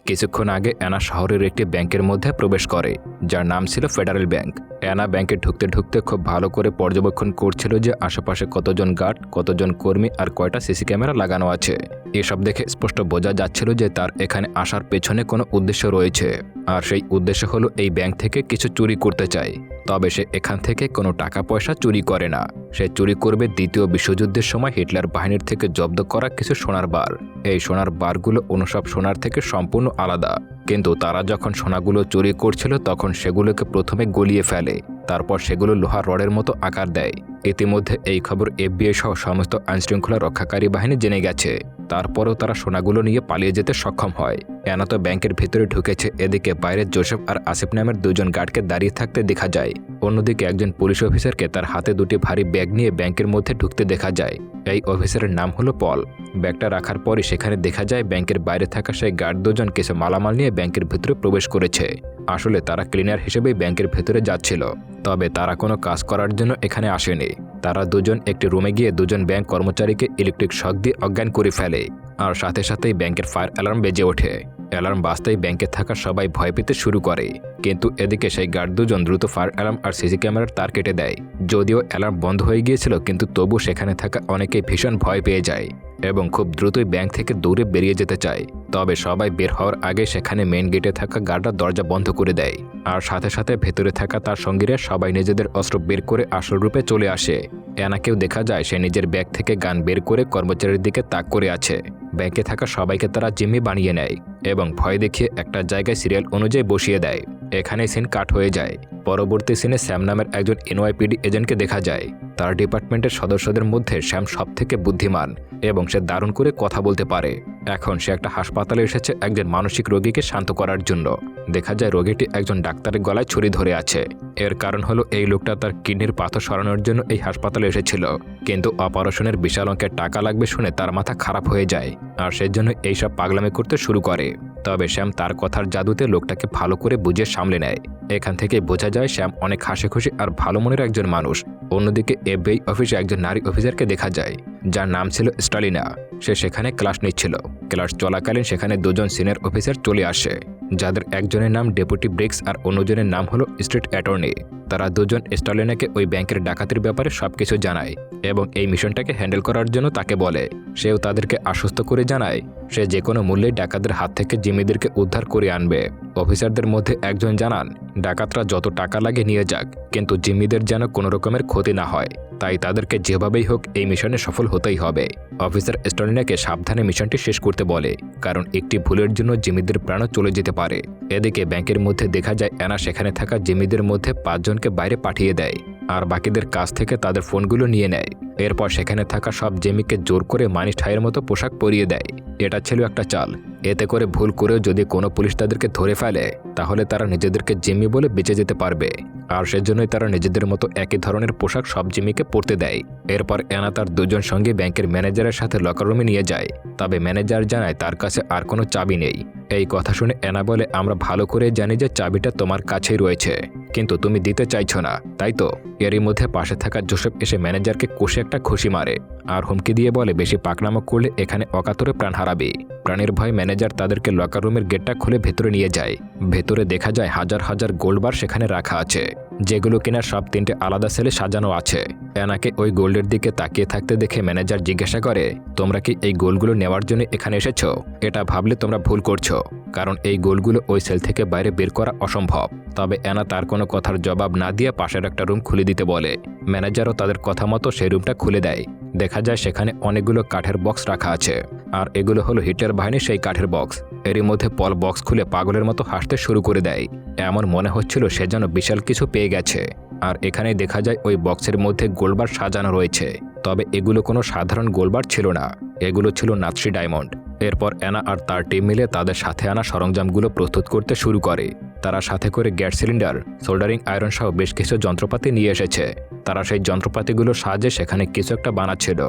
কিছুক্ষণ আগে অ্যানা শহরের একটি ব্যাংকের মধ্যে প্রবেশ করে, যার নাম ছিল ফেডারেল ব্যাংক। অ্যানা ব্যাংকে ঢুকতে ঢুকতে খুব ভালো করে পর্যবেক্ষণ করছিল যে আশেপাশে কতজন গার্ড, কতজন কর্মী আর কয়টা সিসি ক্যামেরা লাগানো আছে। এসব দেখে স্পষ্ট বোঝা যাচ্ছিল যে তার এখানে আসার পেছনে কোনো উদ্দেশ্য রয়েছে, আর সেই উদ্দেশ্য হলো এই ব্যাংক থেকে কিছু চুরি করতে চায়। তবে সে এখান থেকে কোনো টাকা পয়সা চুরি করে না, সে চুরি করবে দ্বিতীয় বিশ্বযুদ্ধের সময় হিটলার বাহিনীর থেকে জব্দ করা কিছু সোনার বার। এই সোনার বারগুলো অন্য সব সোনার থেকে সম্পূর্ণ আলাদা, কিন্তু তারা যখন সোনাগুলো চুরি করছিল তখন সেগুলোকে প্রথমে গলিয়ে ফেলে, তারপর সেগুলো লোহার রডের মতো আকার দেয়। ইতিমধ্যে এই খবর FBI সহ সমস্ত আইনশৃঙ্খলা রক্ষাকারী বাহিনী জেনে গেছে। তারপরও তারা সোনাগুলো নিয়ে পালিয়ে যেতে সক্ষম হয়। অ্যানা তো ব্যাংকের ভিতরে ঢুকেছে, এদিকে বাইরে জোসেফ আর আসিফ নামের দুজন গার্ডকে দাঁড়িয়ে থাকতে দেখা যায়। অন্যদিকে একজন পুলিশ অফিসারকে তার হাতে দুটি ভারী ব্যাগ নিয়ে ব্যাংকের মধ্যে ঢুকতে দেখা যায়। এই অফিসারের নাম হলো পল। ব্যাগটা রাখার পরই সেখানে দেখা যায় ব্যাংকের বাইরে থাকা সেই গার্ড দুজন কিছু মালামাল নিয়ে ব্যাংকের ভিতরে প্রবেশ করেছে। আসলে তারা ক্লিনার হিসেবেই ব্যাংকের ভেতরে যাচ্ছিল, তবে তারা কোনো কাজ করার জন্য এখানে আসেনি। তারা দুজন একটি রুমে গিয়ে দুজন ব্যাংক কর্মচারীকে ইলেকট্রিক শক দিয়ে অজ্ঞান করে ফেলে, আর সাথে সাথেই ব্যাংকের ফায়ার অ্যালার্ম বেজে ওঠে। অ্যালার্ম বাজতেই ব্যাংকে থাকা সবাই ভয় পেতে শুরু করে, কিন্তু এদিকে সেই গার্ড দুজন দ্রুত ফায়ার অ্যালার্ম আর সিসি ক্যামেরার তার কেটে দেয়। যদিও অ্যালার্ম বন্ধ হয়ে গিয়েছিল, কিন্তু তবু সেখানে থাকা অনেকেই ভীষণ ভয় পেয়ে যায় এবং খুব দ্রুতই ব্যাংক থেকে দৌড়ে বেরিয়ে যেতে চায়। তবে সবাই বের হওয়ার আগে সেখানে মেইন গেটে থাকা গার্ডরা দরজা বন্ধ করে দেয়, আর সাথে সাথে ভেতরে থাকা তার সঙ্গীরা সবাই নিজেদের অস্ত্র বের করে আসল রূপে চলে আসে। অ্যানাকেও দেখা যায় সে নিজের ব্যাগ থেকে গান বের করে কর্মচারীর দিকে তাক করে আছে। ব্যাংকে থাকা সবাইকে তারা জিম্মি বানিয়ে নেয় এবং ভয় দেখিয়ে একটা জায়গায় সিরিয়াল অনুযায়ী বসিয়ে দেয়। এখানে সিন কাট হয়ে যায়। পরবর্তী সিনে স্যাম নামের একজন NYPD এজেন্টকে দেখা যায়। তার ডিপার্টমেন্টের সদস্যদের মধ্যে স্যাম সবথেকে বুদ্ধিমান এবং সে দারুণ করে কথা বলতে পারে। এখন সে একটা হাসপাতালে এসেছে একজন মানসিক রোগীকে শান্ত করার জন্য। দেখা যায় রোগীটি একজন ডাক্তারের গলায় ছুরি ধরে আছে। এর কারণ হলো এই লোকটা তার কিডনির পাথর সরানোর জন্য এই হাসপাতালে এসেছিল, কিন্তু অপারেশনের বিশাল অঙ্কের টাকা লাগবে শুনে তার মাথা খারাপ হয়ে যায়, আর সেজন্য এইসব পাগলামি করতে শুরু করে। তবে শ্যাম তার কথার জাদুতে লোকটাকে ভালো করে বুঝিয়ে সামলে নেয়। এখান থেকে বোঝা যায় শ্যাম অনেক হাসিখুশি আর ভালো মনের একজন মানুষ। অন্যদিকে FBI অফিসে একজন নারী অফিসারকে দেখা যায়, যার নাম ছিল স্টালিনা। সে সেখানে ক্লাস নিচ্ছিল। ক্লাস চলাকালীন সেখানে দুজন সিনিয়র অফিসার চলে আসে, যাদের একজনের নাম ডেপুটি ব্রিক্স আর অন্যজনের নাম হলো স্টেট অ্যাটর্নি। তারা দুজন স্টালিনাকে ওই ব্যাংকের ডাকাতির ব্যাপারে সবকিছু জানায় এবং এই মিশনটাকে হ্যান্ডেল করার জন্য তাকে বলে। সেও তাদেরকে আশ্বস্ত করে জানায় সে যে কোনো মূল্যে ডাকাতদের হাত থেকে জিম্মিদেরকে উদ্ধার করে আনবে। অফিসারদের মধ্যে একজন জানান ডাকাতরা যত টাকা লাগে নিয়ে যাক, কিন্তু জিম্মিদের যেন কোনো রকমের ক্ষতি না হয়, তাই তাদেরকে যেভাবেই হোক এই মিশনে সফল হতেই হবে। অফিসার স্টালিনাকে সাবধানে মিশনটি শেষ করতে বলে, কারণ একটি ভুলের জন্য জিম্মিদের প্রাণও চলে যেতে পারে। এদিকে ব্যাংকের মধ্যে দেখা যায় অ্যানা সেখানে থাকা জিম্মিদের মধ্যে 5 জনকে বাইরে পাঠিয়ে দেয় আর বাকিদের কাছ থেকে তাদের ফোনগুলো নিয়ে নেয়। এরপর সেখানে থাকা সব জিম্মিকে জোর করে মানি ঠাইয়ের মতো পোশাক পরিয়ে দেয়। এটা ছিল একটা চাল। এতে করে ভুল করেও যদি কোনো পুলিশ তাদেরকে ধরে ফেলে, তাহলে তারা নিজেদেরকে জিম্মি বলে বেঁচে যেতে পারবে, আর সেজন্যই তারা নিজেদের মতো একই ধরনের পোশাক সব জিম্মিকে পরতে দেয়। এরপর অ্যানা তার দুজন সঙ্গে ব্যাংকের ম্যানেজারের সাথে লকার রুমে নিয়ে যায়, তবে ম্যানেজার জানায় তার কাছে আর কোনো চাবি নেই। এই কথা শুনে অ্যানা বলে, আমরা ভালো করে জানি যে চাবিটা তোমার কাছেই রয়েছে, কিন্তু তুমি দিতে চাইছো না, তাই তো? এরই মধ্যে পাশে থাকা জোসেফ এসে ম্যানেজারকে কষে একটা খুশি মারে আর হুমকি দিয়ে বলে বেশি পাকনামো করলে এখানে অকাতরে প্রাণ হারাবে। প্রাণের ভয় ম্যানেজার তাদেরকে লকার রুমের গেটটা খুলে ভেতরে নিয়ে যায়। ভেতরে দেখা যায় হাজার হাজার গোল্ড বার সেখানে রাখা আছে, যেগুলো কিনা সব 3টে আলাদা সেলে সাজানো আছে। অ্যানাকে ওই গোল্ডের দিকে তাকিয়ে থাকতে দেখে ম্যানেজার জিজ্ঞাসা করে, তোমরা কি এই গোল্ডগুলো নেওয়ার জন্য এখানে এসেছো? এটা ভাবলে তোমরা ভুল করছো, কারণ এই গোল্ডগুলো ওই সেল থেকে বাইরে বের করা অসম্ভব। তবে অ্যানা তার কোনো কথার জবাব না দিয়ে পাশের একটা রুম খুলে দিতে বলে। ম্যানেজারও তাদের কথা মতো সেই রুমটা খুলে দেয়। দেখা যায় সেখানে অনেকগুলো কাঠের বক্স রাখা আছে, আর এগুলো হলো হিটলার বাহিনীর সেই কাঠের বক্স। এরই মধ্যে পল বক্স খুলে পাগলের মতো হাসতে শুরু করে দেয়। এমন মনে হচ্ছিল সে যেন বিশাল কিছু পেয়ে গেছে। আর এখানে দেখা যায় ওই বক্সের মধ্যে গোল্ডবার সাজানো রয়েছে, তবে এগুলো কোনো সাধারণ গোল্ডবার ছিল না, এগুলো ছিল নাৎসি ডায়মন্ড। এরপর অ্যানা আর তার টিম মিলে তাদের সাথে আনা সরঞ্জামগুলো প্রস্তুত করতে শুরু করে। তারা সাথে করে গ্যাস সিলিন্ডার, সোল্ডারিং আয়রন সহ বেশ কিছু যন্ত্রপাতি নিয়ে এসেছে। তারা সেই যন্ত্রপাতিগুলোর সাহায্যে সেখানে কিছু একটা বানাচ্ছিল,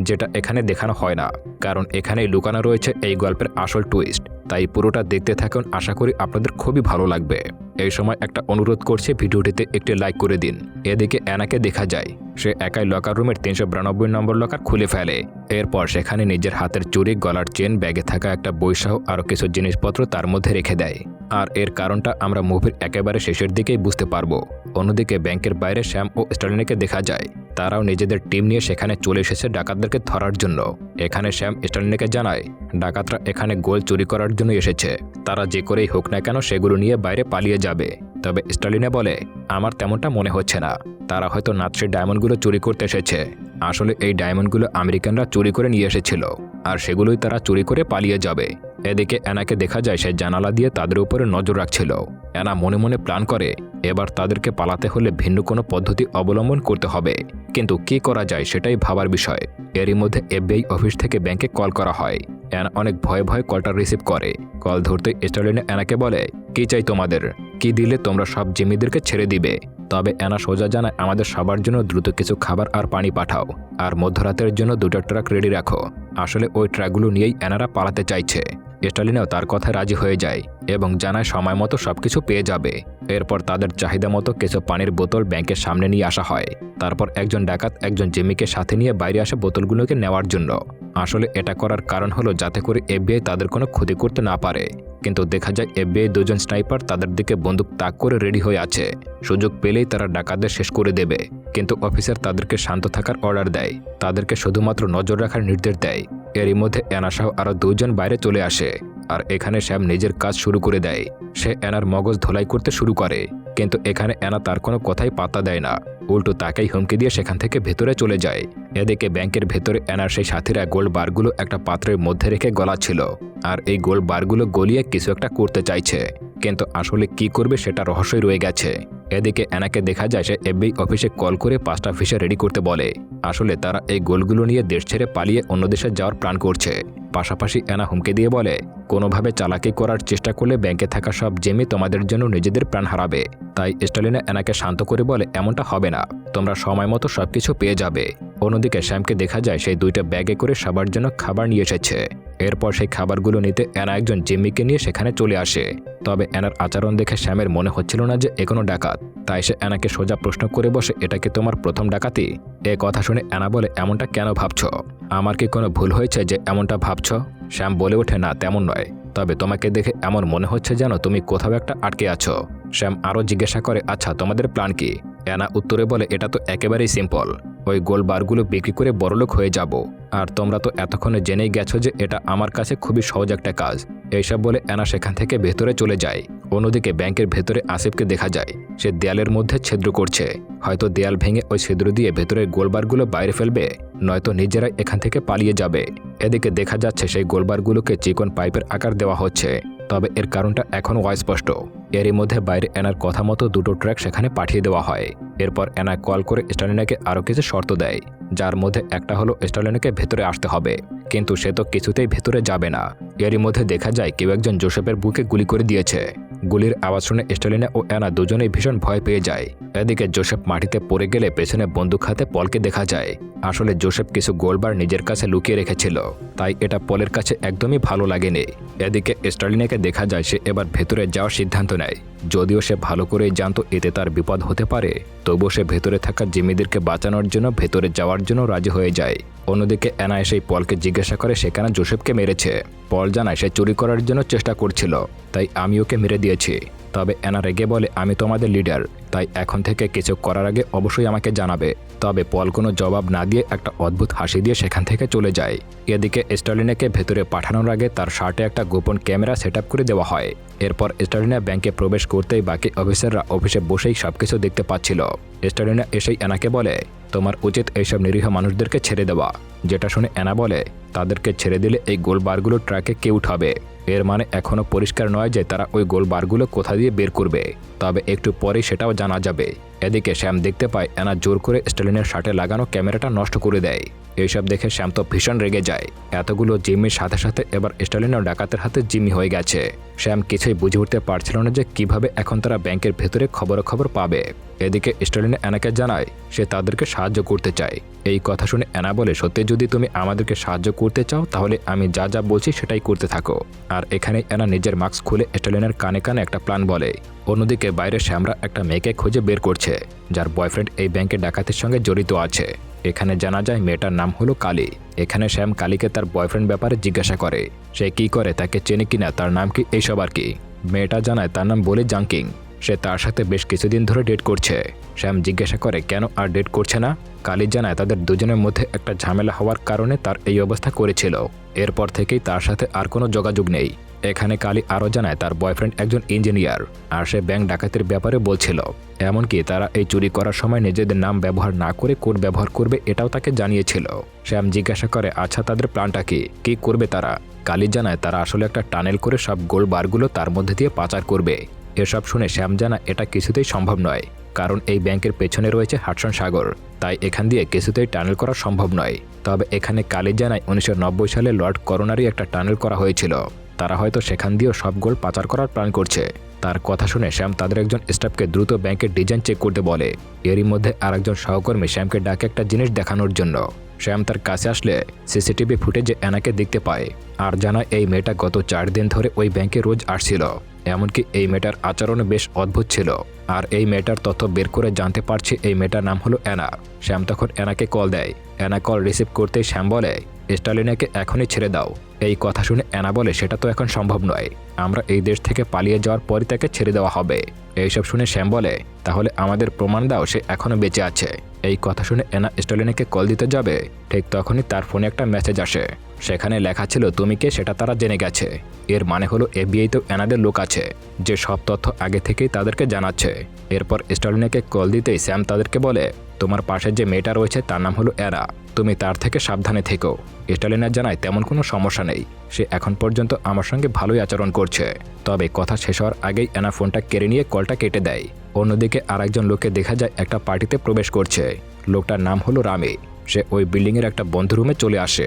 যেটা এখানে দেখানো হয় না, কারণ এখানেই লুকানো রয়েছে এই গল্পের আসল টুইস্ট। তাই পুরোটা দেখতে থাকুন, আশা করি আপনাদের খুবই ভালো লাগবে। এই সময় একটা অনুরোধ করছে, ভিডিওটিতে একটি লাইক করে দিন। এদিকে অ্যানাকে দেখা যায় সে একাই লকার রুমের 392 নম্বর লকার খুলে ফেলে। এরপর সেখানে নিজের হাতের চুড়ি, গলার চেন, ব্যাগে থাকা একটা বইসহ আরও কিছু জিনিসপত্র তার মধ্যে রেখে দেয়। আর এর কারণটা আমরা মুভির একেবারে শেষের দিকেই বুঝতে পারবো। অন্যদিকে ব্যাংকের বাইরে শ্যাম ও স্টালিনকে দেখা যায় তারাও নিজেদের টিম নিয়ে সেখানে চলে এসেছে ডাকাতদেরকে ধরার জন্য। এখানে শ্যাম স্টালিনকে জানায় ডাকাতরা এখানে গোল্ড চুরি করার জন্য এসেছে, তারা যে করেই হোক না কেন সেগুলো নিয়ে বাইরে পালিয়ে যাবে। তবে স্টালিনে বলে, আমার তেমনটা মনে হচ্ছে না, তারা হয়তো নাৎসির ডায়মন্ডগুলো চুরি করতে এসেছে। আসলে এই ডায়মন্ডগুলো আমেরিকানরা চুরি করে নিয়ে এসেছিল, আর সেগুলোই তারা চুরি করে পালিয়ে যাবে। এদিকে অ্যানাকে দেখা যায় সে জানালা দিয়ে তাদের উপরে নজর রাখছিল। অ্যানা মনে মনে প্ল্যান করে এবার তাদেরকে পালাতে হলে ভিন্ন কোনো পদ্ধতি অবলম্বন করতে হবে, কিন্তু কি করা যায় সেটাই ভাবার বিষয়। এরই মধ্যে এফবিআই অফিস থেকে ব্যাংকে কল করা হয়। অ্যানা অনেক ভয়ে ভয়ে কলটা রিসিভ করে। কল ধরতে স্টালিনে অ্যানাকে বলে, কি চাই তোমাদের, কি দিলে তোমরা সব জিম্মিদেরকে ছেড়ে দিবে? তবে অ্যানা সোজা জানায়, আমাদের সবার জন্য দ্রুত কিছু খাবার আর পানি পাঠাও, আর মধ্যরাতের জন্য 2টা ট্রাক রেডি রাখো। আসলে ওই ট্রাকগুলো নিয়েই অ্যানারা পালাতে চাইছে। স্টালিনও তার কথায় রাজি হয়ে যায় এবং জানায় সময় মতো সবকিছু পেয়ে যাবে। এরপর তাদের চাহিদা মতো কিছু পানির বোতল ব্যাংকের সামনে নিয়ে আসা হয়। তারপর একজন ডাকাত একজন জিম্মিকে সাথে নিয়ে বাইরে আসে বোতলগুলোকে নেওয়ার জন্য। আসলে এটা করার কারণ হলো যাতে করে এফবিআই তাদের কোনো ক্ষতি করতে না পারে। কিন্তু দেখা যায় এফবিআই 2জন স্নাইপার তাদের দিকে বন্দুক তাক করে রেডি হয়ে আছে, সুযোগ পেলেই তারা ডাকাতদের শেষ করে দেবে। কিন্তু অফিসার তাদেরকে শান্ত থাকার অর্ডার দেয়, তাদেরকে শুধুমাত্র নজর রাখার নির্দেশ দেয়। এরই মধ্যে অ্যানা সহ আরও 2জন বাইরে চলে আসে, আর এখানে শ্যাম নিজের কাজ শুরু করে দেয়। সে অ্যানার মগজ ধোলাই করতে শুরু করে, কিন্তু এখানে অ্যানা তার কোনো কথাই পাত্তা দেয় না, উল্টো তাকেই হুমকি দিয়ে সেখান থেকে ভেতরে চলে যায়। এদিকে ব্যাংকের ভেতরে অ্যানার সেই সাথীরা গোল্ড বারগুলো একটা পাত্রের মধ্যে রেখে গলাচ্ছিল, আর এই গোল্ড বারগুলো গলিয়ে কিছু একটা করতে চাইছে, কিন্তু আসলে কি করবে সেটা রহস্যই রয়ে গেছে। এদিকে অ্যানাকে দেখা যায় সে এফবিআই অফিসে কল করে 5টা ভিসা রেডি করতে বলে। আসলে তারা এই গোলগুলো নিয়ে দেশ ছেড়ে পালিয়ে অন্য দেশে যাওয়ার প্ল্যান করছে। পাশাপাশি অ্যানা হুমকি দিয়ে বলে, কোনোভাবে চালাকি করার চেষ্টা করলে ব্যাংকে থাকা সব জিম্মি তোমাদের জন্য নিজেদের প্রাণ হারাবে। তাই স্টালিনা অ্যানাকে শান্ত করে বলে, এমনটা হবে না, তোমরা সময় মতো সবকিছু পেয়ে যাবে। অন্যদিকে শ্যামকে দেখা যায় সেই 2টা ব্যাগে করে সবার জন্য খাবার নিয়ে এসেছে। এরপর সেই খাবারগুলো নিতে অ্যানা একজন জিম্মিকে নিয়ে সেখানে চলে আসে। তবে অ্যানার আচরণ দেখে শ্যামের মনে হচ্ছিল না যে এ কোনো ডাকাত, তাই সে অ্যানাকে সোজা প্রশ্ন করে বসে, এটা কি তোমার প্রথম ডাকাতি? এ কথা শুনে অ্যানা বলে, এমনটা কেন ভাবছ? আমার কি কোনো ভুল হয়েছে যে এমনটা ভাবছ? শ্যাম বলে ওঠে, না তেমন নয়, তবে তোমাকে দেখে এমন মনে হচ্ছে যেন তুমি কোথাও একটা আটকে আছো। শ্যাম আরও জিজ্ঞাসা করে, আচ্ছা তোমাদের প্ল্যান কি? অ্যানা উত্তরে বলে, এটা তো একেবারেই সিম্পল, ওই গোল্ড বারগুলো বিক্রি করে বড়লোক হয়ে যাব। আর তোমরা তো এতক্ষণে জেনেই গেছো যে এটা আমার কাছে খুবই সহজ একটা কাজ। এইসব বলে অ্যানা সেখান থেকে ভেতরে চলে যায়। অন্যদিকে ব্যাংকের ভেতরে আসিফকে দেখা যায় সে দেয়ালের মধ্যে ছিদ্র করছে। হয়তো দেয়াল ভেঙে ওই ছিদ্র দিয়ে ভেতরের গোলবারগুলো বাইরে ফেলবে, নয়তো নিজেরাই এখান থেকে পালিয়ে যাবে। এদিকে দেখা যাচ্ছে সেই গোলবারগুলোকে চিকন পাইপের আকার দেওয়া হচ্ছে, তবে এর কারণটা এখনও অস্পষ্ট। এরই মধ্যে বাইরে অ্যানার কথা মতো 2টো ট্রাক সেখানে পাঠিয়ে দেওয়া হয়। এরপর অ্যানা কল করে স্টালিনাকে আরও কিছু শর্ত দেয়, যার মধ্যে একটা হলো স্টালিনাকে ভেতরে আসতে হবে, কিন্তু সে তো কিছুতেই ভেতরে যাবে না। এরই মধ্যে দেখা যায় কেউ একজন জোসেফের বুকে গুলি করে দিয়েছে। গুলির আওয়াজ শুনে স্টালিনা ও অ্যানা দুজনেই ভীষণ ভয় পেয়ে যায়। এদিকে জোসেফ মাটিতে পড়ে গেলে পেছনে বন্দুক হাতে পলকে দেখা যায়। আসলে জোসেফ কিছু গোলবার নিজের কাছে লুকিয়ে রেখেছিল, তাই এটা পলের কাছে একদমই ভালো লাগেনি। এদিকে স্টালিনাকে দেখা যায় সে এবার ভেতরে যাওয়ার সিদ্ধান্ত নেয়। যদিও সে ভালো করেই জানতো এতে তার বিপদ হতে পারে, তবুও সে ভেতরে থাকা জিম্মিদেরকে বাঁচানোর জন্য ভেতরে যাওয়ার জন্য রাজি হয়ে যায়। অন্যদিকে অ্যানা এসেই পলকে জিজ্ঞাসা করে সেখানে জোসেফকে মেরেছে। পল জানায় সে চুরি করার জন্য চেষ্টা করছিল, তাই আমি ওকে মেরে দিয়েছি। তবে অ্যানা রেগে বলে, আমি তোমাদের লিডার, তাই এখন থেকে কিছু করার আগে অবশ্যই আমাকে জানাবে। তবে পল কোনো জবাব না দিয়ে একটা অদ্ভুত হাসি দিয়ে সেখান থেকে চলে যায়। এদিকে স্টালিনাকে ভেতরে পাঠানোর আগে তার শার্টে একটা গোপন ক্যামেরা সেট করে দেওয়া হয়। এরপর স্টালিনা ব্যাংকে প্রবেশ করতেই বাকি অফিসাররা অফিসে বসেই সবকিছু দেখতে পাচ্ছিল। স্টালিনা এসেই অ্যানাকে বলে, তোমার উচিত এইসব নিরীহ মানুষদেরকে ছেড়ে দেওয়া। যেটা শুনে অ্যানা বলে, তাদেরকে ছেড়ে দিলে এই গোল বারগুলো ট্রাকে কে উঠাবে? এর মানে এখনও পরিষ্কার নয় যে তারা ওই গোল বারগুলো কোথা দিয়ে বের করবে, তবে একটু পরেই সেটাও জানা যাবে। এদিকে শ্যাম দেখতে পায় অ্যানা জোর করে স্টালিনের শার্টে লাগানো ক্যামেরাটা নষ্ট করে দেয়। এইসব দেখে শ্যাম তো ভীষণ রেগে যায়। এতগুলো জিম্মির সাথে সাথে এবার স্টালিনও ডাকাতের হাতে জিম্মি হয়ে গেছে। শ্যাম কিছুই বুঝে উঠতে পারছিল না যে কিভাবে এখন তারা ব্যাংকের ভেতরে খবর পাবে। এদিকে স্টালিন অ্যানাকে জানায় সে তাদেরকে সাহায্য করতে চায়। এই কথা শুনে অ্যানা বলে, সত্যি যদি তুমি আমাদেরকে সাহায্য করতে চাও তাহলে আমি যা যা বলছি সেটাই করতে থাকো। আর এখানে অ্যানা নিজের মাস্ক খুলে স্টালিনের কানে কানে একটা প্ল্যান বলে। অন্যদিকে বাইরে শ্যামরা একটা মেয়েকে খুঁজে বের করছে যার বয়ফ্রেন্ড এই ব্যাংকের ডাকাতির সঙ্গে জড়িত আছে। এখানে জানা যায় মেয়েটার নাম হলো কালী। এখানে শ্যাম কালীকে তার বয়ফ্রেন্ড ব্যাপারে জিজ্ঞাসা করে, সে কি করে, তাকে চেনে কিনা, তার নাম কি, এইসব আর কি। মেয়েটা জানায় তার নাম বলে জাংকিং। সে তার সাথে বেশ কিছুদিন ধরে ডেট করছে। শ্যাম জিজ্ঞাসা করে কেন আর ডেট করছে না। কালী জানায় তাদের দুজনের মধ্যে একটা ঝামেলা হওয়ার কারণে তার এই অবস্থা করেছিল। এরপর থেকেই তার সাথে আর কোনো যোগাযোগ নেই। এখানে কালী আরও জানায় তার বয়ফ্রেন্ড একজন ইঞ্জিনিয়ার আর সে ব্যাংক ডাকাতির ব্যাপারে বলছিল। এমনকি তারা এই চুরি করার সময় নিজেদের নাম ব্যবহার না করে কোড ব্যবহার করবে এটাও তাকে জানিয়েছিল। শ্যাম জিজ্ঞাসা করে আচ্ছা তাদের প্ল্যানটা কি করবে তারা। কালী জানায় তারা আসলে একটা টানেল করে সব গোল্ড বারগুলো তার মধ্যে দিয়ে পাচার করবে। এসব শুনে শ্যাম জানায় এটা কিছুতেই সম্ভব নয়, কারণ এই ব্যাংকের পেছনে রয়েছে হাডসন সাগর, তাই এখান দিয়ে কিছুতেই টানেল করা সম্ভব নয়। তবে এখানে কালী জানায় 1990 সালে লর্ড করোনারি একটা টানেল করা হয়েছিল। তারা হয়তো সেখান দিয়েও সব গোল্ড পাচার করার প্ল্যান করছে। তার কথা শুনে শ্যাম তাদের একজন স্টাফকে দ্রুত ব্যাংকের ডিজাইন চেক করতে বলে। এরই মধ্যে আরেকজন সহকর্মী শ্যামকে ডাকে একটা জিনিস দেখানোর জন্য। শ্যাম তার কাছে আসলে সিসিটিভি ফুটেজে অ্যানাকে দেখতে পায় আর জানায় এই মেয়েটা গত 4 দিন ধরে ওই ব্যাংকে রোজ আসছিল। এমনকি এই মেয়েটার আচরণে বেশ অদ্ভুত ছিল। আর এই মেয়েটার তথ্য বের করে জানতে পারছি এই মেয়েটার নাম হলো অ্যানা। শ্যাম তখন অ্যানাকে কল দেয়। অ্যানা কল রিসিভ করতেই শ্যাম বলে স্টালিনাকে এখনই ছেড়ে দাও। এই কথা শুনে অ্যানা বলে সেটা তো এখন সম্ভব নয়, আমরা এই দেশ থেকে পালিয়ে যাওয়ার পরই তাকে ছেড়ে দেওয়া হবে। এইসব শুনে শ্যাম বলে তাহলে আমাদের প্রমাণ দাও সে এখনও বেঁচে আছে। এই কথা শুনে অ্যানা স্টালিনাকে কল দিতে যাবে, ঠিক তখনই তার ফোনে একটা মেসেজ আসে। সেখানে লেখা ছিল তুমি কে সেটা তারা জেনে গেছে। এর মানে হলো এফবিআইতেও অ্যানাদের লোক আছে যে সব তথ্য আগে থেকেই তাদেরকে জানাচ্ছে। এরপর স্টালিনাকে কল দিতেই শ্যাম তাদেরকে বলে তোমার পাশে যে মেয়েটা রয়েছে তার নাম হলো অ্যানা, তুমি তার থেকে সাবধানে থেকো। স্টালিনা জানায় তেমন কোনো সমস্যা নেই, সে এখন পর্যন্ত আমার সঙ্গে ভালোই আচরণ করছে। তবে কথা শেষ হওয়ার আগেই অ্যানা ফোনটা কেড়ে নিয়ে কলটা কেটে দেয়। অন্যদিকে আরেকজন লোককে দেখা যায় একটা পার্টিতে প্রবেশ করছে। লোকটার নাম হলো রামি। সে ওই বিল্ডিংয়ের একটা বন্ধ রুমে চলে আসে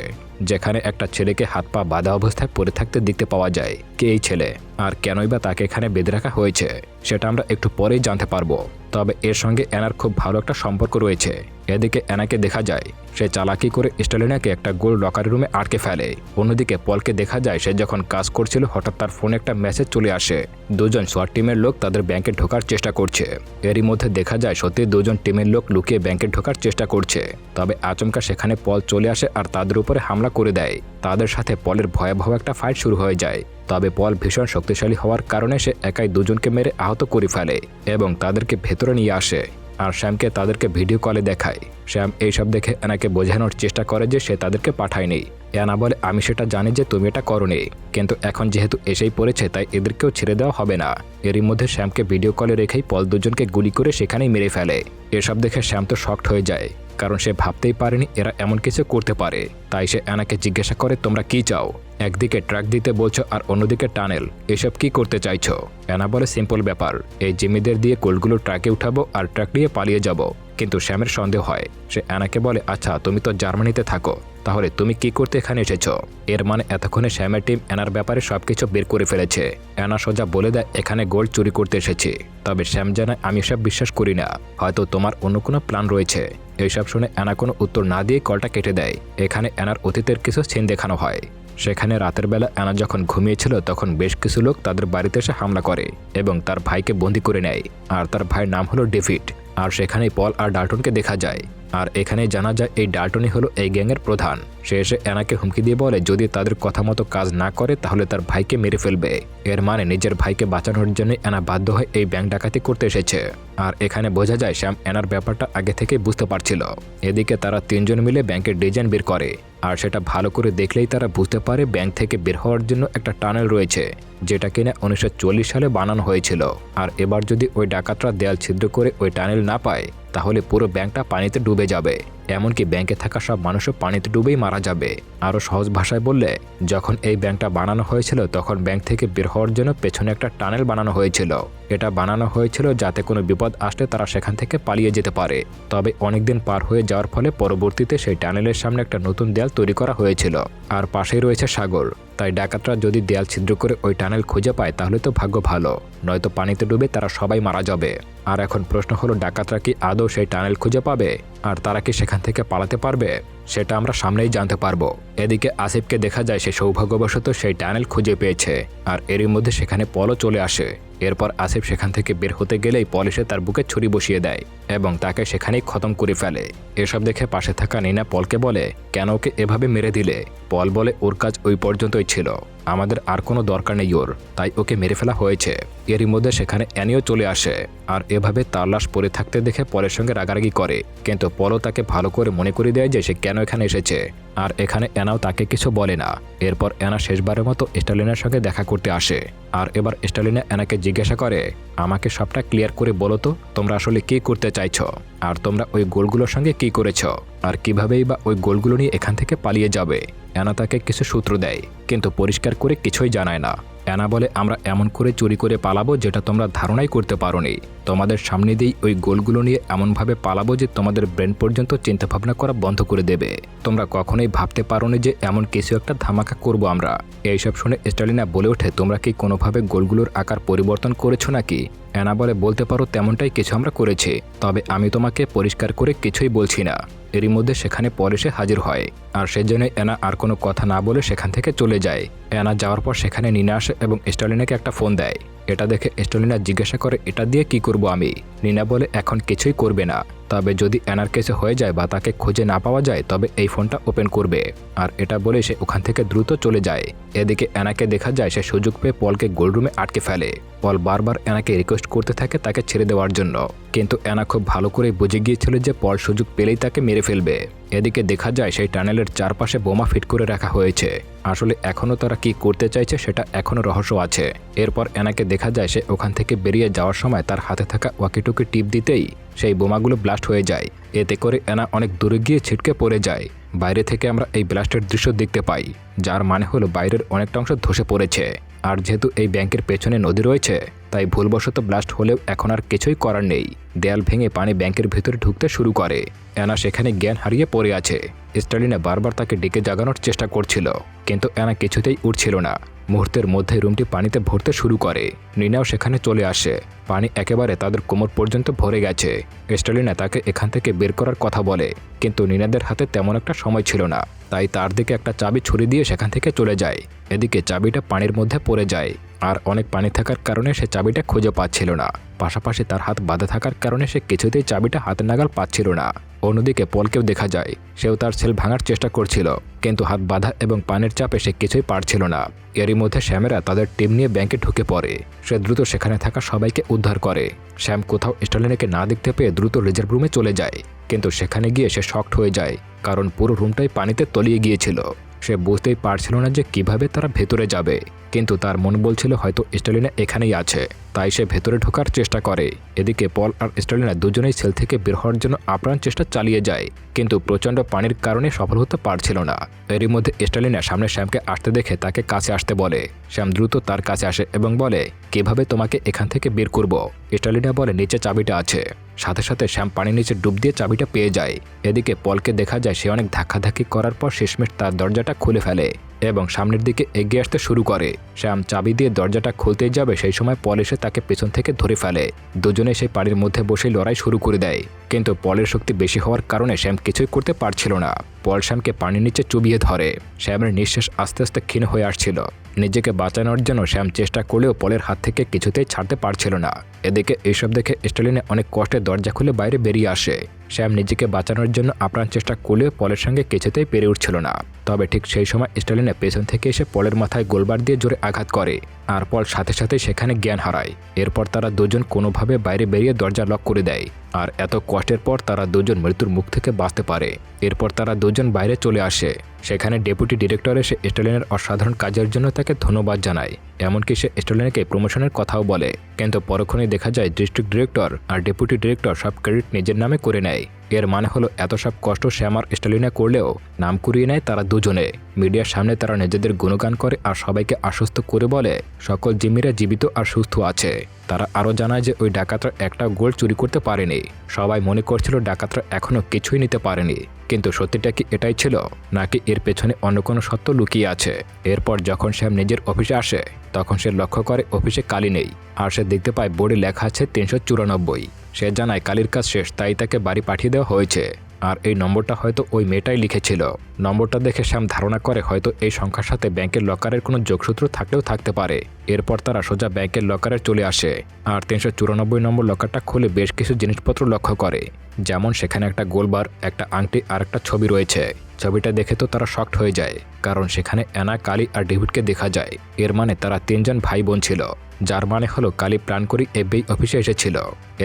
যেখানে একটা ছেলেকে হাত পা বাঁধা অবস্থায় পড়ে থাকতে দেখতে পাওয়া যায়। কে এই ছেলে আর কেনই বা তাকে এখানে বেঁধে রাখা হয়েছে সেটা আমরা একটু পরেই জানতে পারবো। তবে এর সঙ্গে অ্যানার খুব ভালো একটা সম্পর্ক রয়েছে। এদিকে অ্যানাকে দেখা যায় সে চালাকি করে স্টালিনাকে একটা গোল্ড লকার রুমে আটকে ফেলে। অন্যদিকে পলকে দেখা যায় সে যখন কাজ করছিল হঠাৎ তার ফোনে একটা মেসেজ চলে আসে। দুজন সোয়াট টিমের লোক তাদের ব্যাংকে ঢোকার চেষ্টা করছে। এরই মধ্যে দেখা যায় সত্যি দুজন টিমের লোক লুকিয়ে ব্যাংকে ঢোকার চেষ্টা করছে। তবে আচমকা সেখানে পল চলে আসে আর তাদের উপরে হামলা করে দেয়। তাদের সাথে পলের ভয়াবহ একটা ফাইট শুরু হয়ে যায়। তবে পল ভীষণ শক্তিশালী হওয়ার কারণে সে একাই দুজনকে মেরে আহত করে ফেলে এবং তাদেরকে ভেতরে নিয়ে আসে আর শ্যামকে তাদেরকে ভিডিও কলে দেখায়। শ্যাম এইসব দেখে অ্যানাকে বোঝানোর চেষ্টা করে যে সে তাদেরকে পাঠায়নি। অ্যানা বলে আমি সেটা জানি যে তুমি এটা করোনি, কিন্তু এখন যেহেতু এসেই পড়েছে তাই এদেরকেও ছেড়ে দেওয়া হবে না। এরই মধ্যে শ্যামকে ভিডিও কলে রেখেই পল দুজনকে গুলি করে সেখানেই মেরে ফেলে। এসব দেখে শ্যাম তো শকড হয়ে যায়, কারণ সে ভাবতেই পারেনি এরা এমন কিছু করতে পারে। তাই সে অ্যানাকে জিজ্ঞাসা করে তোমরা কি চাও, একদিকে ট্রাক দিতে বলছো আর অন্যদিকে টানেল, এসব কি করতে চাইছো। অ্যানা বলে সিম্পল ব্যাপার, এই জিম্মিদের দিয়ে কোলগুলো ট্রাকে উঠাবো আর ট্রাক নিয়ে পালিয়ে যাব। কিন্তু শ্যামের সন্দেহ হয়। সে অ্যানাকে বলে আচ্ছা তুমি তো জার্মানিতে থাকো, তাহলে তুমি কি করতে এখানে এসেছো। এর মানে এতক্ষণে শ্যামের টিম অ্যানার ব্যাপারে সবকিছু বের করে ফেলেছে। অ্যানা সোজা বলে দেয় এখানে গোল্ড চুরি করতে এসেছি। তবে শ্যাম জানায় আমি সব বিশ্বাস করি না, হয়তো তোমার অন্য কোনো প্ল্যান রয়েছে। এইসব শুনে অ্যানা কোনো উত্তর না দিয়ে কলটা কেটে দেয়। এখানে অ্যানার অতীতের কিছু সিন দেখানো হয়। সেখানে রাতের বেলা অ্যানা যখন ঘুমিয়েছিল তখন বেশ কিছু লোক তাদের বাড়িতে এসে হামলা করে এবং তার ভাইকে বন্দি করে নেয়। আর তার ভাইয়ের নাম হলো ডেভিড। আর সেখানেই পল আর ডাল্টনকে দেখা যায়। আর এখানেই জানা যায় এই ডাল্টনই হলো এই গ্যাংয়ের প্রধান। সে এসে অ্যানাকে হুমকি দিয়ে বলে যদি তাদের কথা মতো কাজ না করে তাহলে তার ভাইকে মেরে ফেলবে। এর মানে নিজের ভাইকে বাঁচানোর জন্য অ্যানা বাধ্য হয়ে এই ব্যাংক ডাকাতি করতে এসেছে। আর এখানে বোঝা যায় শ্যাম অ্যানার ব্যাপারটা আগে থেকেই বুঝতে পারছিল। এদিকে তারা তিনজন মিলে ব্যাংকের ডিজাইন বের করে আর সেটা ভালো করে দেখলেই তারা বুঝতে পারে ব্যাংক থেকে বের হওয়ার জন্য একটা টানেল রয়েছে, যেটা কিনা 1940 সালে বানানো হয়েছিল। আর এবার যদি ওই ডাকাতরা দেয়াল ছিদ্র করে ওই টানেল না পায় তাহলে পুরো ব্যাংকটা পানিতে ডুবে যাবে। এমনকি ব্যাংকে থাকা সব মানুষও পানিতে ডুবেই মারা যাবে। আরও সহজ ভাষায় বললে, যখন এই ব্যাংকটা বানানো হয়েছিল তখন ব্যাংক থেকে বের হওয়ার জন্য পেছনে একটা টানেল বানানো হয়েছিল। এটা বানানো হয়েছিল যাতে কোনো বিপদ আসলে তারা সেখান থেকে পালিয়ে যেতে পারে। তবে অনেকদিন পার হয়ে যাওয়ার ফলে পরবর্তীতে সেই টানেলের সামনে একটা নতুন দেয়াল তৈরি করা হয়েছিল, আর পাশেই রয়েছে সাগর। তাই ডাকাতরা যদি দেয়াল ছিদ্র করে ওই টানেল খুঁজে পায় তাহলে তো ভাগ্য ভালো, নয়তো পানিতে ডুবে তারা সবাই মারা যাবে। আর এখন প্রশ্ন হলো, ডাকাতরা কি আদৌ সেই টানেল খুঁজে পাবে আর তারা কি সেখান থেকে পালাতে পারবে? সেটা আমরা সামনেই জানতে পারবো। এদিকে আসিফকে দেখা যায় সে সৌভাগ্যবশত সেই টানেল খুঁজে পেয়েছে, আর এরই মধ্যে সেখানে পলও চলে আসে। এরপর আসিফ সেখান থেকে বের হতে গেলেই পল এসে তার বুকে ছুরি বসিয়ে দেয় এবং তাকে সেখানেই খতম করে ফেলে। এসব দেখে পাশে থাকা নিনা পলকে বলে, কেন ওকে এভাবে মেরে দিলে? পল বলে, ওর কাজ ওই পর্যন্তই ছিল, আমাদের আর কোনো দরকার নেই ওর, তাই ওকে মেরে ফেলা হয়েছে। এরই মধ্যে সেখানে অ্যানিও চলে আসে, আর এভাবে তার লাশ পড়ে থাকতে দেখে পলের সঙ্গে রাগারাগি করে, কিন্তু পলও তাকে ভালো করে মনে করে দেয় যে সে কেন এখানে এসেছে। আর এখানে অ্যানাও তাকে কিছু বলে না। এরপর অ্যানা শেষবারের মতো স্টালিনের সঙ্গে দেখা করতে আসে, আর এবার স্টালিনা অ্যানাকে জিজ্ঞাসা করে, আমাকে সবটা ক্লিয়ার করে বলো তো, তোমরা আসলে কি করতে চাইছো, আর তোমরা ওই গোলগুলোর সঙ্গে কি করেছো, আর কিভাবেই বা ওই গোলগুলো নিয়ে এখান থেকে পালিয়ে যাবে? অ্যানা তাকে কিছু সূত্র দেয়, কিন্তু পরিষ্কার করে কিছুই জানায় না। অ্যানা বলে, আমরা এমন করে চুরি করে পালাবো যেটা তোমরা ধারণাই করতে পারোনি। তোমাদের সামনে দিয়েই ওই গোলগুলো নিয়ে এমনভাবে পালাবো যে তোমাদের ব্রেন পর্যন্ত চিন্তাভাবনা করা বন্ধ করে দেবে। তোমরা কখনোই ভাবতে পারোনি যে এমন কিছু একটা ধামাকা করব আমরা। এইসব শুনে স্টালিনা বলে ওঠে, তোমরা কি কোনোভাবে গোলগুলোর আকার পরিবর্তন করেছো নাকি? অ্যানা বলে, বলতে পারো তেমনটাই কিছু আমরা করেছি, তবে আমি তোমাকে পরিষ্কার করে কিছুই বলছি না। এরই মধ্যে সেখানে পল এসে হাজির হয়, আর সেজন্য অ্যানা আর কোনো কথা না বলে সেখান থেকে চলে যায়। অ্যানা যাওয়ার পর সেখানে নিনা আসে এবং স্টালিনাকে একটা ফোন দেয়। এটা দেখে স্টালিনা জিজ্ঞাসা করে, এটা দিয়ে কি করব আমি? নিনা বলে, এখন কিছুই করবে না, তবে যদি অ্যানার কিছু হয়ে যায় বা তাকে খুঁজে না পাওয়া যায় তবে এই ফোনটা ওপেন করবে। আর এটা বলে সে ওখান থেকে দ্রুত চলে যায়। এদিকে অ্যানাকে দেখা যায় সে সুযোগ পেয়ে পলকে গোলরুমে আটকে ফেলে। পল বারবার অ্যানাকে রিকোয়েস্ট করতে থাকে তাকে ছেড়ে দেওয়ার জন্য, কিন্তু অ্যানা খুব ভালো করে বুঝে গিয়েছিল যে পল সুযোগ পেলেই তাকে মেরে ফেলবে। এদিকে দেখা যায় সেই টানেলের চারপাশে বোমা ফিট করে রাখা হয়েছে। আসলে এখনও তারা কি করতে চাইছে সেটা এখনও রহস্য আছে। এরপর অ্যানাকে দেখা যায় সে ওখান থেকে বেরিয়ে যাওয়ার সময় তার হাতে থাকা ওয়াকিটুকি টিপ দিতেই সেই বোমাগুলো ব্লাস্ট হয়ে যায়। এতে করে অ্যানা অনেক দূরে গিয়ে ছিটকে পড়ে যায়। বাইরে থেকে আমরা এই ব্লাস্টের দৃশ্য দেখতে পাই, যার মানে হলো বাইরের অনেকটা অংশ ধসে পড়েছে। আর যেহেতু এই ব্যাংকের পেছনে নদী রয়েছে, তাই ভুলবশত ব্লাস্ট হলেও এখন আর কিছুই করার নেই। দেয়াল ভেঙে পানি ব্যাংকের ভেতরে ঢুকতে শুরু করে। অ্যানা সেখানে জ্ঞান হারিয়ে পড়ে আছে। স্টালিনা বারবার তাকে ডেকে জাগানোর চেষ্টা করছিল, কিন্তু অ্যানা কিছুতেই উঠছিল না। মুহূর্তের মধ্যে রুমটি পানিতে ভরতে শুরু করে। নিনাও সেখানে চলে আসে। পানি একেবারে তাদের কোমর পর্যন্ত ভরে গেছে। স্টালিনা তাকে এখান থেকে বের করার কথা বলে, কিন্তু নিনাদের হাতে তেমন একটা সময় ছিল না, তাই তার দিকে একটা চাবি ছুরি দিয়ে সেখান থেকে চলে যায়। এদিকে চাবিটা পানির মধ্যে পড়ে যায়, আর অনেক পানি থাকার কারণে সে চাবিটা খুঁজে পাচ্ছিল না। পাশাপাশি তার হাত বাঁধা থাকার কারণে সে কিছুতেই চাবিটা হাতে নাগাল পাচ্ছিল না। অন্যদিকে পলকেও দেখা যায়, সেও তার সেল ভাঙার চেষ্টা করছিল, কিন্তু হাত বাঁধা এবং পানির চাপে সে কিছুই পারছিল না। এরই মধ্যে শ্যামেরা তাদের টিম নিয়ে ব্যাংকে ঢুকে পড়ে। সে দ্রুত সেখানে থাকা সবাইকে উদ্ধার করে। শ্যাম কোথাও স্টালিনাকে না দেখতে পেয়ে দ্রুত রিজার্ভ রুমে চলে যায়, কিন্তু সেখানে গিয়ে সে শকড হয়ে যায়, কারণ পুরো রুমটাই পানিতে তলিয়ে গিয়েছিল। সে বুঝতেই পারছিল না যে কিভাবে তারা ভেতরে যাবে, কিন্তু তার মন বলছিল হয়তো স্টালিনা এখানেই আছে, তাই সে ভেতরে ঢোকার চেষ্টা করে। এদিকে পল আর স্টালিনা দুজনেই সেল থেকে বের হওয়ার জন্য আপ্রাণ চেষ্টা চালিয়ে যায়, কিন্তু প্রচণ্ড পানির কারণে সফল হতে পারছিল না। এরই মধ্যে স্টালিনা সামনে শ্যামকে আসতে দেখে তাকে কাছে আসতে বলে। শ্যাম দ্রুত তার কাছে আসে এবং বলে, কিভাবে তোমাকে এখান থেকে বের করব? স্টালিনা বলে, নিচে চাবিটা আছে। সাথে সাথে শ্যাম পানির নিচে ডুব দিয়ে চাবিটা পেয়ে যায়। এদিকে পলকে দেখা যায় সে অনেক ধাক্কাধাক্কি করার পর শেষমেশ তার দরজাটা খুলে ফেলে এবং সামনের দিকে এগিয়ে আসতে শুরু করে। শ্যাম চাবি দিয়ে দরজাটা খুলতেই যাবে, সেই সময় পল এসে তাকে পেছন থেকে ধরে ফেলে। দুজনে সেই পানির মধ্যে বসে লড়াই শুরু করে দেয়, কিন্তু পলের শক্তি বেশি হওয়ার কারণে শ্যাম কিছুই করতে পারছিল না। পল শ্যামকে পানির নিচে চুবিয়ে ধরে। শ্যামের নিঃশ্বাস আস্তে আস্তে ক্ষীণ হয়ে আসছিল। নিজেকে বাঁচানোর জন্য শ্যাম চেষ্টা করলেও পলের হাত থেকে কিছুতেই ছাড়তে পারছিল না। এদিকে এইসব দেখে স্টালিনা অনেক কষ্টে দরজা খুলে বাইরে বেরিয়ে আসে। শ্যাম নিজেকে বাঁচানোর জন্য আপ্রাণ চেষ্টা করলেও পলের সঙ্গে কিছুতেই পেরে উঠছিল না। তবে ঠিক সেই সময় স্টালিনা পেছন থেকে এসে পলের মাথায় গোলবার দিয়ে জোরে আঘাত করে, আর পল সাথে সাথে সেখানে জ্ঞান হারায়। এরপর তারা দুজন কোনোভাবে বাইরে বেরিয়ে দরজা লক করে দেয়, আর এত কষ্টের পর তারা দুজন মৃত্যুর মুখ থেকে বাঁচতে পারে। এরপর তারা দুজন বাইরে চলে আসে। সেখানে ডেপুটি ডিরেক্টর এসে স্টালিনের অসাধারণ কাজের জন্য তাকে ধন্যবাদ জানায়। এমনকি সে স্টালিনাকে প্রমোশনের কথাও বলে, কিন্তু পরক্ষণেই দেখা যায় ডিস্ট্রিক্ট ডিরেক্টর আর ডেপুটি ডিরেক্টর সব ক্রেডিট নিজের নামে করে নেয়। এর মানে হলো এত সব কষ্ট শ্যাম আর স্টালিনা করলেও নাম কুড়িয়ে নেয় তারা দুজনে। মিডিয়ার সামনে তারা নিজেদের গুণগান করে আর সবাইকে আশ্বস্ত করে বলে সকল জিম্মিরা জীবিত আর সুস্থ আছে। তারা আরও জানায় যে ওই ডাকাতরা একটা গোল্ড চুরি করতে পারেনি। সবাই মনে করছিল ডাকাতরা এখনও কিছুই নিতে পারেনি, কিন্তু সত্যিটা কি এটাই ছিল, নাকি এর পেছনে অন্য কোনো সত্য লুকিয়ে আছে? এরপর যখন শ্যাম নিজের অফিসে আসে তখন সে লক্ষ্য করে অফিসে কালি নেই, আর সে দেখতে পায় বোর্ডে লেখা আছে 394। সে জানায় কালির কাজ শেষ, তাই তাকে বাড়ি পাঠিয়ে দেওয়া হয়েছে। আর এই নম্বরটা হয়তো ওই মেয়েটাই লিখেছিল। নম্বরটা দেখে শ্যাম ধারণা করে হয়তো এই সংখ্যার সাথে ব্যাংকের লকারের কোনো যোগসূত্র থাকলেও থাকতে পারে। এরপর তারা সোজা ব্যাংকের লকারে চলে আসে আর 394 নম্বর লকারটা খুলে বেশ কিছু জিনিসপত্র লক্ষ্য করে। যেমন সেখানে একটা গোলবার, একটা আংটি আর একটা ছবি রয়েছে। ছবিটা দেখে তো তারা শকড হয়ে যায়, কারণ সেখানে অ্যানা, কালি আর ডেভিডকে দেখা যায়। এর মানে তারা তিনজন ভাই বোন ছিল, যার মানে হলো কালি প্ল্যান করে এফবিআই অফিসে এসেছিল।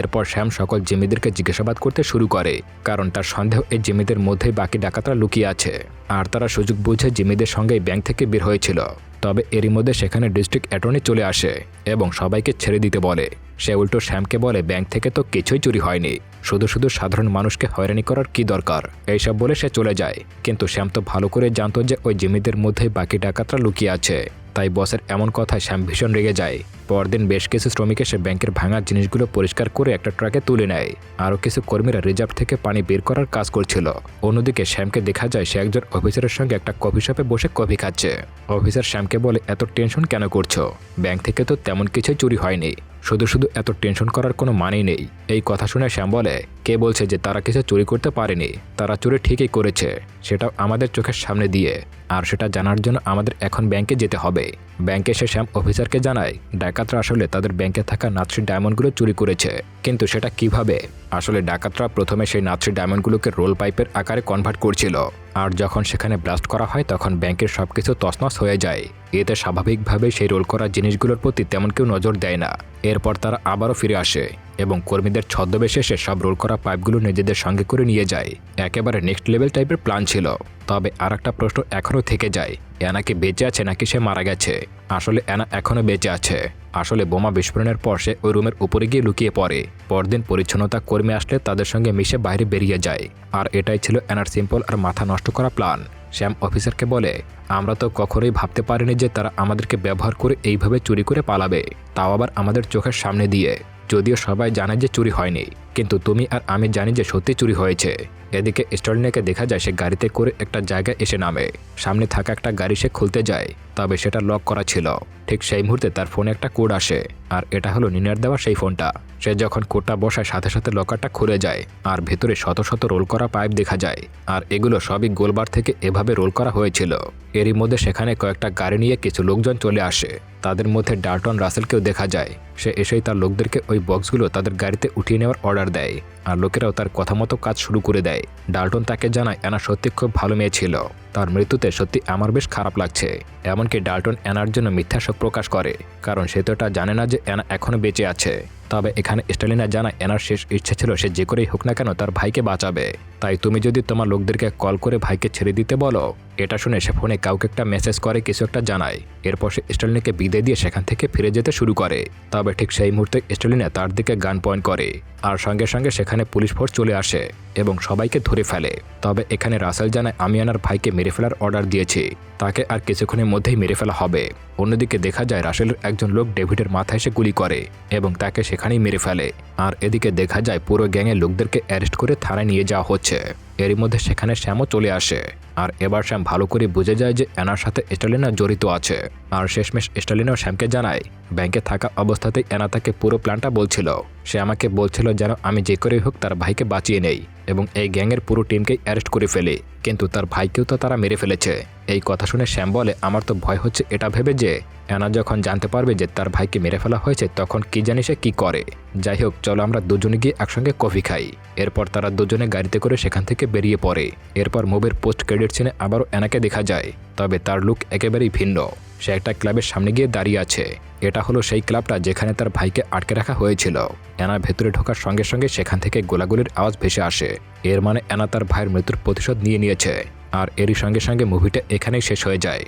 এরপর শ্যাম সকল জিম্মিদেরকে জিজ্ঞাসাবাদ করতে শুরু করে, কারণ তার সন্দেহ এই জিম্মিদের মধ্যেই বাকি ডাকাতরা লুকিয়ে আছে আর তারা সুযোগ বুঝে জিম্মিদের সঙ্গেই ব্যাংক থেকে বের হয়েছিল। তবে এরই মধ্যে সেখানে ডিস্ট্রিক্ট অ্যাটর্নি চলে আসে এবং সবাইকে ছেড়ে দিতে বলে। সে উল্টো শ্যামকে বলে ব্যাংক থেকে তো কিছুই চুরি হয়নি, শুধু শুধু সাধারণ মানুষকে হয়রানি করার কি দরকার, এইসব বলে সে চলে যায়। কিন্তু শ্যাম তো ভালো করে জানতো যে ওই জিম্মিদের মধ্যেই বাকি ডাকাতরা লুকিয়ে আছে, তাই বসের এমন কথায় শ্যাম ভীষণ রেগে যায়। পরদিন বেশ কিছু শ্রমিক এসে ব্যাংকের ভাঙা জিনিসগুলো পরিষ্কার করে একটা ট্রাকে তুলে নেয়। আরও কিছু কর্মীরা রিজার্ভ থেকে পানি বের করার কাজ করছিল। অন্যদিকে শ্যামকে দেখা যায় সে একজন অফিসারের সঙ্গে একটা কফি শপে বসে কফি খাচ্ছে। অফিসার শ্যামকে বলে এত টেনশন কেন করছো, ব্যাংক থেকে তো তেমন কিছুই চুরি হয়নি, শুধু শুধু এত টেনশন করার কোনো মানেই নেই। এই কথা শুনে শ্যাম বলে কে বলছে যে তারা কিছু চুরি করতে পারেনি, তারা চুরি ঠিকই করেছে, সেটাও আমাদের চোখের সামনে দিয়ে। আর সেটা জানার জন্য আমাদের এখন ব্যাংকে যেতে হবে। ব্যাংকে এসে শ্যাম অফিসারকে জানায় ডাকাতরা আসলে তাদের ব্যাংকে থাকা নাৎসি ডায়মন্ডগুলো চুরি করেছে, কিন্তু সেটা কিভাবে? আসলে ডাকাতরা প্রথমে সেই নাৎসি ডায়মন্ডগুলোকে রোল পাইপের আকারে কনভার্ট করছিল, আর যখন সেখানে ব্লাস্ট করা হয় তখন ব্যাংকের সবকিছু তছনছ হয়ে যায়। এতে স্বাভাবিকভাবেই সেই রোল করা জিনিসগুলোর প্রতি তেমন কেউ নজর দেয় না। এরপর তারা আবারও ফিরে আসে এবং কর্মীদের ছদ্মবেশে এসে সব রোল করা পাইপগুলো নিজেদের সঙ্গে করে নিয়ে যায়। একেবারে নেক্সট লেভেল টাইপের প্ল্যান ছিল। তবে আর একটা প্রশ্ন এখনও থেকে যায়, অ্যানা কি বেঁচে আছে নাকি সে মারা গেছে? আসলে অ্যানা এখনও বেঁচে আছে। আসলে বোমা বিস্ফোরণের পর সে ওই রুমের উপরে গিয়ে লুকিয়ে পড়ে। পরদিন পরিচ্ছন্নতা কর্মী আসলে তাদের সঙ্গে মিশে বাইরে বেরিয়ে যায়। আর এটাই ছিল অ্যানার সিম্পল আর মাথা নষ্ট করা প্ল্যান। শ্যাম অফিসারকে বলে আমরা তো কখনোই ভাবতে পারিনি যে তারা আমাদেরকে ব্যবহার করে এইভাবে চুরি করে পালাবে, তাও আবার আমাদের চোখের সামনে দিয়ে। যদিও সবাই জানে যে চুরি হয়নি, কিন্তু তুমি আর আমি জানি যে সত্যি চুরি হয়েছে। এদিকে স্টার্লিনাকে দেখা যায় সে গাড়িতে করে একটা জায়গায় এসে নামে। সামনে থাকা একটা গাড়ি সে খুলতে যায়, তবে সেটা লক করা ছিল। ঠিক সেই মুহূর্তে তার ফোনে একটা কোড আসে, আর এটা হলো নিনার দেওয়া সেই ফোনটা। সে যখন কোডটা বসায় সাথে সাথে লকারটা খুলে যায় আর ভেতরে শত শত রোল করা পাইপ দেখা যায়। আর এগুলো সবই গোলবার থেকে এভাবে রোল করা হয়েছিল। এরই মধ্যে সেখানে কয়েকটা গাড়ি নিয়ে কিছু লোকজন চলে আসে। তাদের মধ্যে ডাল্টন রাসেলকেও দেখা যায়। সে এসেই তার লোকদেরকে ওই বক্সগুলো তাদের গাড়িতে উঠিয়ে নেওয়ার অর্ডার দেয়, আর লোকেরাও তার কথা মতো কাজ শুরু করে দেয়। ডাল্টন তাকে জানায় অ্যানা সত্যি খুব ভালো মেয়ে ছিল, তার মৃত্যুতে সত্যি আমার বেশ খারাপ লাগছে। এমনকি ডাল্টন অ্যানার জন্য মিথ্যা শোক প্রকাশ করে, কারণ সে তো এটা জানে না যে অ্যানা এখনও বেঁচে আছে। তবে এখানে স্টালিনা জানায় অ্যানার শেষ ইচ্ছে ছিল সে যে করেই হোক না কেন তার ভাইকে বাঁচাবে। তাই তুমি যদি তোমার লোকদেরকে কল করে ভাইকে ছেড়ে দিতে বলো। এটা শুনে সে ফোনে কাউকে একটা মেসেজ করে, কিছু একটা জানায়। এরপর সে স্টালিনাকে বিদায় দিয়ে সেখান থেকে ফিরে যেতে শুরু করে। তবে ঠিক সেই মুহূর্তে স্টালিনা তার দিকে গান পয়েন্ট করে, আর সঙ্গে সঙ্গে সেখানে পুলিশ ফোর্স চলে আসে এবং সবাইকে ধরে ফেলে। তবে এখানে রাসেল জানায় আমি আনার ভাইকে মেরে ফেলার অর্ডার দিয়েছি, তাকে আর কিছুক্ষণের মধ্যেই মেরে ফেলা হবে। অন্যদিকে দেখা যায় রাসেলের একজন লোক ডেভিডের মাথায় এসে গুলি করে এবং তাকে সেখানেই মেরে ফেলে। আর এদিকে দেখা যায় পুরো গ্যাংয়ের লোকদেরকে অ্যারেস্ট করে থানায় নিয়ে যাওয়া হচ্ছে। এরই মধ্যে সেখানে শ্যামও চলে আসে, আর এবার শ্যাম ভালো করে বুঝে যায় যে অ্যানার সাথে স্টালিনা জড়িত আছে। আর শেষমেশ স্টালিনাও শ্যামকে জানায় ব্যাংকে থাকা অবস্থাতেই অ্যানা তাকে পুরো প্ল্যানটা বলছিল। সে আমাকে বলছিল যেন আমি যে করেই হোক তার ভাইকে বাঁচিয়ে নেই এবং এই গ্যাংয়ের পুরো টিমকেই অ্যারেস্ট করে ফেলি, কিন্তু তার ভাইকেও তো তারা মেরে ফেলেছে। এই কথা শুনে শ্যাম বলে আমার তো ভয় হচ্ছে এটা ভেবে যে অ্যানা যখন জানতে পারবে যে তার ভাইকে মেরে ফেলা হয়েছে তখন কি জানি সে কি করে। যাই হোক, চলো আমরা দুজনে গিয়ে একসঙ্গে কফি খাই। এরপর তারা দুজনে গাড়িতে করে সেখান থেকে বেরিয়ে পড়ে। এরপর মুভির পোস্ট ক্রেডিট সিনে আবারও অ্যানাকে দেখা যায়, তবে তার লুক একেবারেই ভিন্ন। সে একটা ক্লাবের সামনে গিয়ে দাঁড়িয়ে আছে। এটা হলো সেই ক্লাবটা যেখানে তার ভাইকে আটকে রাখা হয়েছিল। অ্যানা ভেতরে ঢোকার সঙ্গে সঙ্গে সেখান থেকে গোলাগুলির আওয়াজ ভেসে আসে। এর মানে অ্যানা তার ভাইয়ের মৃত্যুর প্রতিশোধ নিয়ে নিয়েছে। আর এরই সঙ্গে সঙ্গে মুভিটা এখানেই শেষ হয়ে যায়।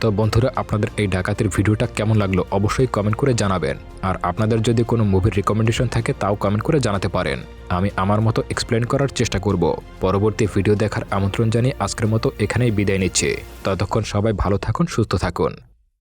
তো বন্ধুরা, আপনাদের এই ডাকাতির ভিডিওটা কেমন লাগলো অবশ্যই কমেন্ট করে জানাবেন। আর আপনাদের যদি কোনো মুভির রিকমেন্ডেশন থাকে তাও কমেন্ট করে জানাতে পারেন। আমি আমার মতো এক্সপ্লেন করার চেষ্টা করব। পরবর্তী ভিডিও দেখার আমন্ত্রণ জানিয়ে আজকের মতো এখানেই বিদায় নিচ্ছি। ততক্ষণ সবাই ভালো থাকুন, সুস্থ থাকুন।